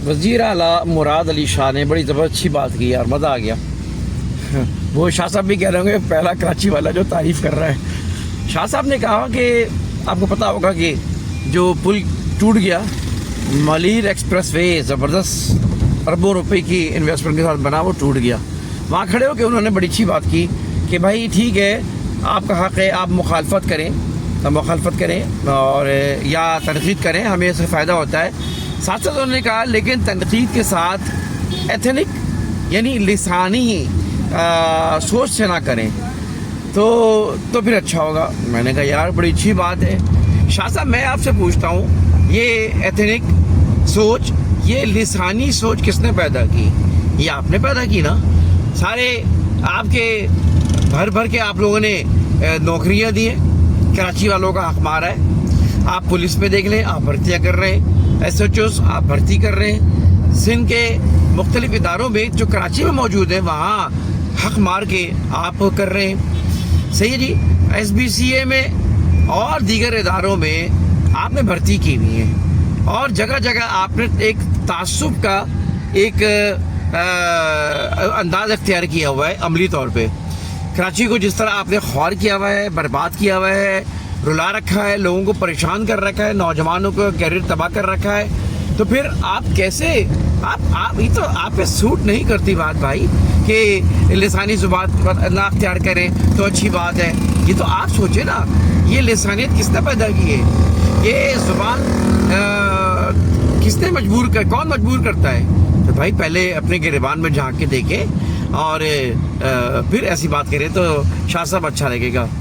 وزیر اعلیٰ مراد علی شاہ نے بڑی زبردست اچھی بات کی یار، مزہ آ گیا۔ وہ شاہ صاحب بھی کہہ رہے ہوں گے پہلا کراچی والا جو تعریف کر رہا ہے۔ شاہ صاحب نے کہا کہ آپ کو پتہ ہوگا کہ جو پل ٹوٹ گیا مالیر ایکسپریس وے، زبردست اربوں روپے کی انویسٹمنٹ کے ساتھ بنا، وہ ٹوٹ گیا۔ وہاں کھڑے ہو کے انہوں نے بڑی اچھی بات کی کہ بھائی ٹھیک ہے، آپ کا حق ہے، آپ مخالفت کریں اور یا تنقید کریں، ہمیں اس سے فائدہ ہوتا ہے۔ ساتھ ساتھ انہوں نے کہا لیکن تنقید کے ساتھ ایتھنک یعنی لسانی سوچ سے نہ کریں تو پھر اچھا ہوگا۔ میں نے کہا یار بڑی اچھی بات ہے۔ شاہ صاحب میں آپ سے پوچھتا ہوں، یہ ایتھنک سوچ، یہ لسانی سوچ کس نے پیدا کی؟ یہ آپ نے پیدا کی نا۔ سارے آپ کے بھر کے آپ لوگوں نے نوکریاں دی ہیں، کراچی والوں کا حق مارا ہے۔ آپ پولیس میں دیکھ لیں، آپ بھرتیاں کر رہے ہیں، ایس ایچ اوز آپ بھرتی کر رہے ہیں، سندھ کے مختلف اداروں میں جو کراچی میں موجود ہیں وہاں حق مار کے آپ کر رہے ہیں، صحیح ہے جی۔ ایس بی سی اے میں اور دیگر اداروں میں آپ نے بھرتی کی ہوئی ہے، اور جگہ جگہ آپ نے ایک تعصب کا ایک انداز اختیار کیا ہوا ہے عملی طور پہ۔ کراچی کو جس طرح آپ نے خوار کیا ہوا ہے، برباد کیا ہوا ہے، رلا رکھا ہے، لوگوں کو پریشان کر رکھا ہے، نوجوانوں کو کیریئر تباہ کر رکھا ہے، تو پھر آپ کیسے آپ یہ تو آپ پہ سوٹ نہیں کرتی بات بھائی کہ لسانی زبان نہ اختیار کریں تو اچھی بات ہے۔ یہ تو آپ سوچیں نا، یہ لسانیت کس نے پیدا کی ہے؟ یہ زبان کس نے کون مجبور کرتا ہے؟ تو بھائی پہلے اپنے گریبان میں جھانک کے دیکھیں اور پھر ایسی بات کریں تو شاہ صاحب اچھا لگے گا۔